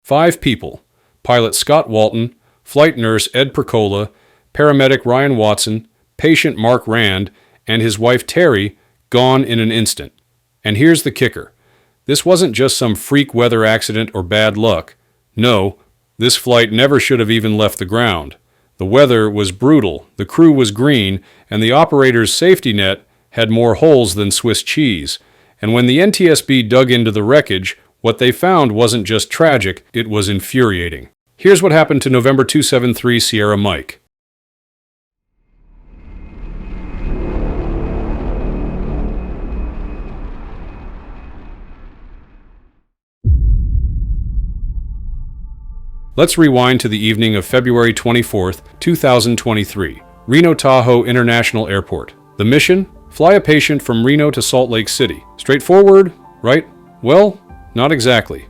Five people: pilot Scott Walton, flight nurse Ed Pricola, paramedic Ryan Watson, patient Mark Rand, and his wife Terri, gone in an instant. And here's the kicker. This wasn't just some freak weather accident or bad luck. No, this flight never should have even left the ground. The weather was brutal, the crew was green, and the operator's safety net had more holes than Swiss cheese. And when the NTSB dug into the wreckage, what they found wasn't just tragic, it was infuriating. Here's what happened to November 273 Sierra Mike. Let's rewind to the evening of February 24th, 2023, Reno Tahoe International Airport. The mission? Fly a patient from Reno to Salt Lake City. Straightforward, right? Well, not exactly.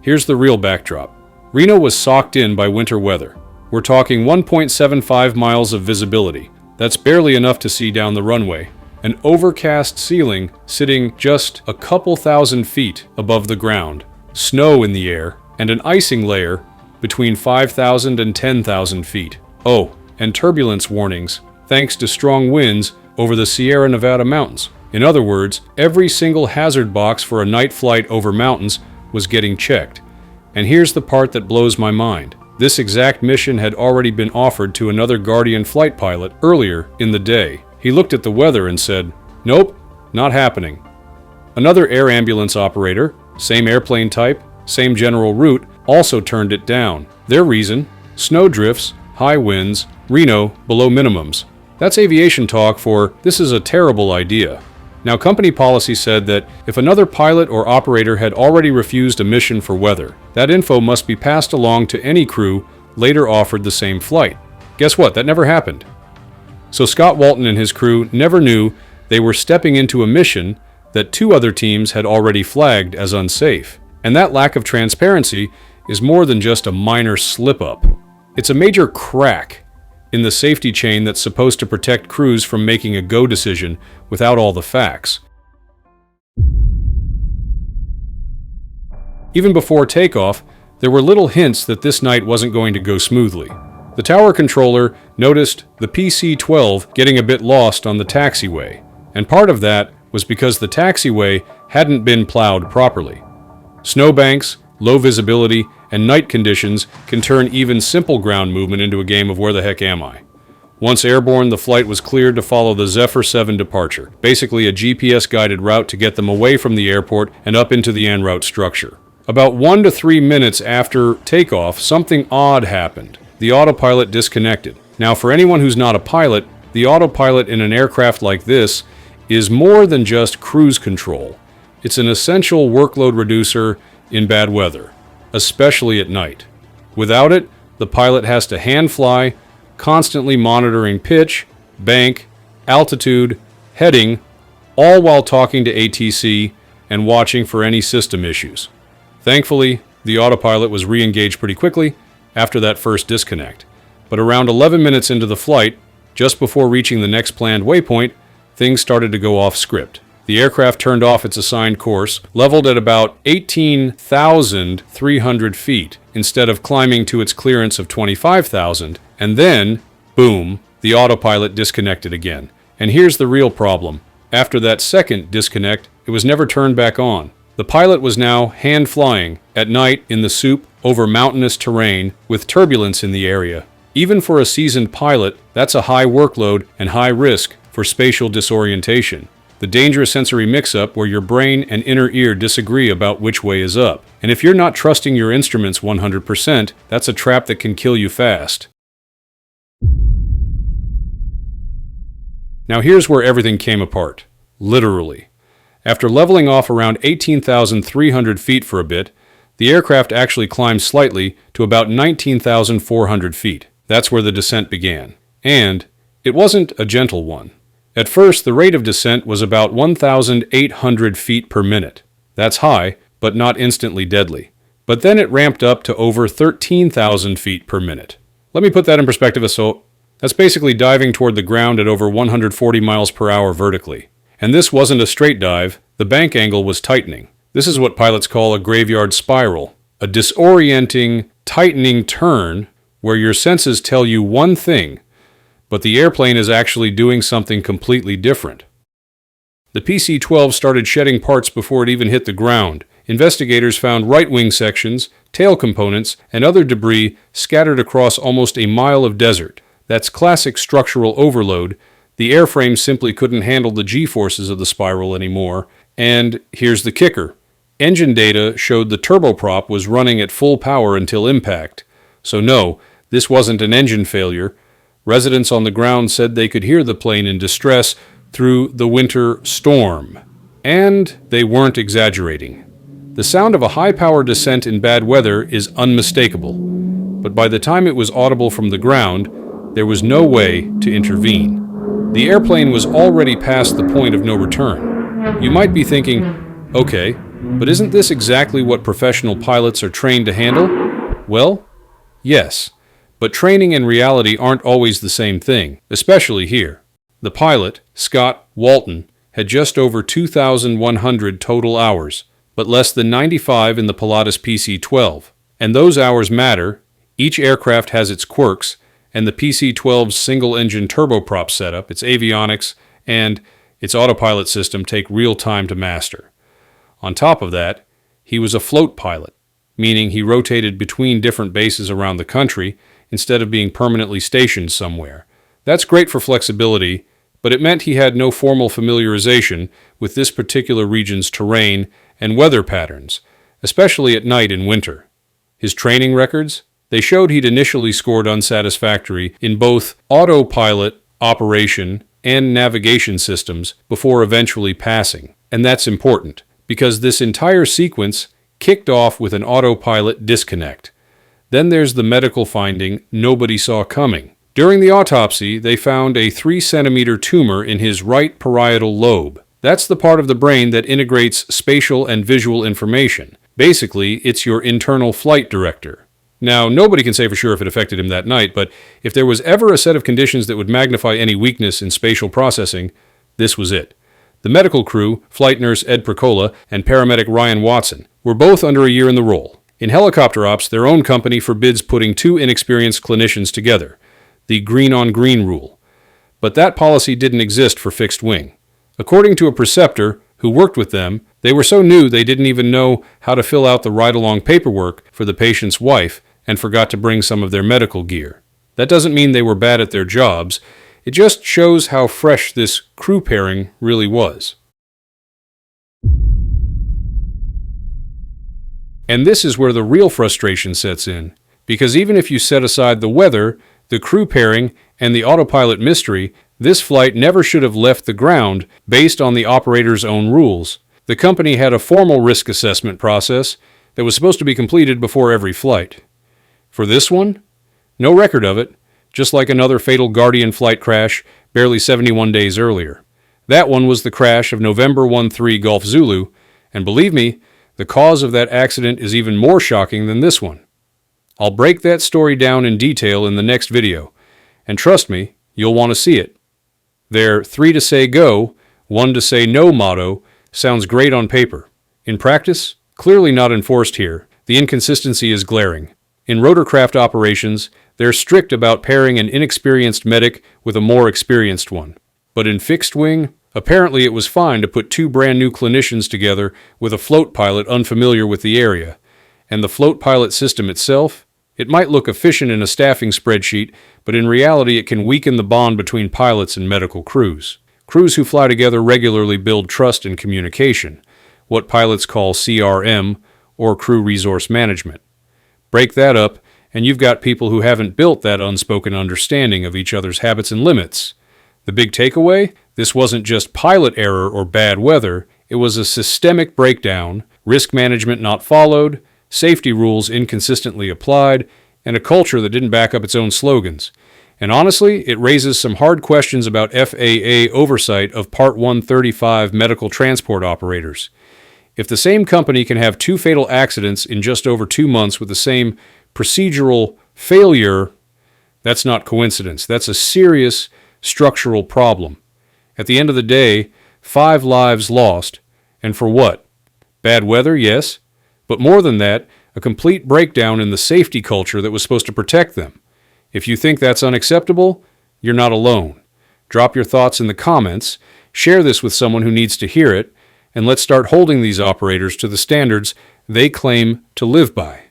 Here's the real backdrop. Reno was socked in by winter weather. We're talking 1.75 miles of visibility. That's barely enough to see down the runway. An overcast ceiling sitting just a couple thousand feet above the ground. Snow in the air, and an icing layer between 5,000 and 10,000 feet. Oh, and turbulence warnings, thanks to strong winds over the Sierra Nevada mountains. In other words, every single hazard box for a night flight over mountains was getting checked. And here's the part that blows my mind. This exact mission had already been offered to another Guardian flight pilot earlier in the day. He looked at the weather and said, "Nope, not happening." Another air ambulance operator, same airplane type, same general route, also turned it down. Their reason? Snow drifts, high winds, Reno below minimums. That's aviation talk for this is a terrible idea. Now, company policy said that if another pilot or operator had already refused a mission for weather, that info must be passed along to any crew later offered the same flight. Guess what? That never happened. So Scott Walton and his crew never knew they were stepping into a mission that two other teams had already flagged as unsafe. And that lack of transparency is more than just a minor slip-up. It's a major crack in the safety chain that's supposed to protect crews from making a go decision without all the facts. Even before takeoff, there were little hints that this night wasn't going to go smoothly. The tower controller noticed the PC-12 getting a bit lost on the taxiway, and part of that was because the taxiway hadn't been plowed properly. Snowbanks, low visibility, and night conditions can turn even simple ground movement into a game of where the heck am I? Once airborne, the flight was cleared to follow the Zephyr 7 departure, basically a GPS-guided route to get them away from the airport and up into the en route structure. About 1 to 3 minutes after takeoff, something odd happened. The autopilot disconnected. Now, for anyone who's not a pilot, the autopilot in an aircraft like this is more than just cruise control. It's an essential workload reducer in bad weather, especially at night. Without it, the pilot has to hand fly, constantly monitoring pitch, bank, altitude, heading, all while talking to ATC and watching for any system issues. Thankfully, the autopilot was re-engaged pretty quickly after that first disconnect. But around 11 minutes into the flight, just before reaching the next planned waypoint, things started to go off script. The aircraft turned off its assigned course, leveled at about 18,300 feet, instead of climbing to its clearance of 25,000, and then, boom, the autopilot disconnected again. And here's the real problem. After that second disconnect, it was never turned back on. The pilot was now hand-flying, at night in the soup, over mountainous terrain, with turbulence in the area. Even for a seasoned pilot, that's a high workload and high risk for spatial disorientation. The dangerous sensory mix-up where your brain and inner ear disagree about which way is up. And if you're not trusting your instruments 100%, that's a trap that can kill you fast. Now here's where everything came apart. Literally. After leveling off around 18,300 feet for a bit, the aircraft actually climbed slightly to about 19,400 feet. That's where the descent began. And it wasn't a gentle one. At first, the rate of descent was about 1,800 feet per minute. That's high, but not instantly deadly. But then it ramped up to over 13,000 feet per minute. Let me put that in perspective. So that's basically diving toward the ground at over 140 miles per hour vertically. And this wasn't a straight dive, the bank angle was tightening. This is what pilots call a graveyard spiral, a disorienting, tightening turn where your senses tell you one thing, but the airplane is actually doing something completely different. The PC-12 started shedding parts before it even hit the ground. Investigators found right wing sections, tail components, and other debris scattered across almost a mile of desert. That's classic structural overload. The airframe simply couldn't handle the G-forces of the spiral anymore. And here's the kicker. Engine data showed the turboprop was running at full power until impact. So no, this wasn't an engine failure. Residents on the ground said they could hear the plane in distress through the winter storm. And they weren't exaggerating. The sound of a high-power descent in bad weather is unmistakable, but by the time it was audible from the ground, there was no way to intervene. The airplane was already past the point of no return. You might be thinking, okay, but isn't this exactly what professional pilots are trained to handle? Well, yes, but training and reality aren't always the same thing, especially here. The pilot, Scott Walton, had just over 2,100 total hours, but less than 95 in the Pilatus PC-12. And those hours matter. Each aircraft has its quirks, and the PC-12's single-engine turboprop setup, its avionics, and its autopilot system take real time to master. On top of that, he was a float pilot, meaning he rotated between different bases around the country instead of being permanently stationed somewhere. That's great for flexibility, but it meant he had no formal familiarization with this particular region's terrain and weather patterns, especially at night in winter. His training records? They showed he'd initially scored unsatisfactory in both autopilot operation and navigation systems before eventually passing. And that's important, because this entire sequence kicked off with an autopilot disconnect. Then there's the medical finding nobody saw coming. During the autopsy, they found a 3-centimeter tumor in his right parietal lobe. That's the part of the brain that integrates spatial and visual information. Basically, it's your internal flight director. Now, nobody can say for sure if it affected him that night, but if there was ever a set of conditions that would magnify any weakness in spatial processing, this was it. The medical crew, flight nurse Ed Pricola and paramedic Ryan Watson, were both under a year in the role. In helicopter ops, their own company forbids putting two inexperienced clinicians together, the green-on-green rule. But that policy didn't exist for fixed wing. According to a preceptor who worked with them, they were so new they didn't even know how to fill out the ride-along paperwork for the patient's wife and forgot to bring some of their medical gear. That doesn't mean they were bad at their jobs. It just shows how fresh this crew pairing really was. And this is where the real frustration sets in, because even if you set aside the weather, the crew pairing, and the autopilot mystery, this flight never should have left the ground based on the operator's own rules. The company had a formal risk assessment process that was supposed to be completed before every flight. For this one, no record of it, just like another fatal Guardian flight crash barely 71 days earlier. That one was the crash of November 13 Golf Zulu, and believe me, the cause of that accident is even more shocking than this one. I'll break that story down in detail in the next video, and trust me, you'll want to see it. Their 3 to say go, 1 to say no motto sounds great on paper. In practice, clearly not enforced here. The inconsistency is glaring. In rotorcraft operations, they're strict about pairing an inexperienced medic with a more experienced one. But in fixed wing, apparently it was fine to put two brand new clinicians together with a float pilot unfamiliar with the area. And the float pilot system itself, it might look efficient in a staffing spreadsheet, but in reality it can weaken the bond between pilots and medical crews. Crews who fly together regularly build trust and communication, what pilots call CRM, or crew resource management. Break that up, and you've got people who haven't built that unspoken understanding of each other's habits and limits. The big takeaway? This wasn't just pilot error or bad weather, it was a systemic breakdown, risk management not followed, safety rules inconsistently applied, and a culture that didn't back up its own slogans. And honestly, it raises some hard questions about FAA oversight of Part 135 medical transport operators. If the same company can have two fatal accidents in just over 2 months with the same procedural failure, that's not coincidence. That's a serious structural problem. At the end of the day, 5 lives lost. And for what? Bad weather, yes. But more than that, a complete breakdown in the safety culture that was supposed to protect them. If you think that's unacceptable, you're not alone. Drop your thoughts in the comments, share this with someone who needs to hear it, and let's start holding these operators to the standards they claim to live by.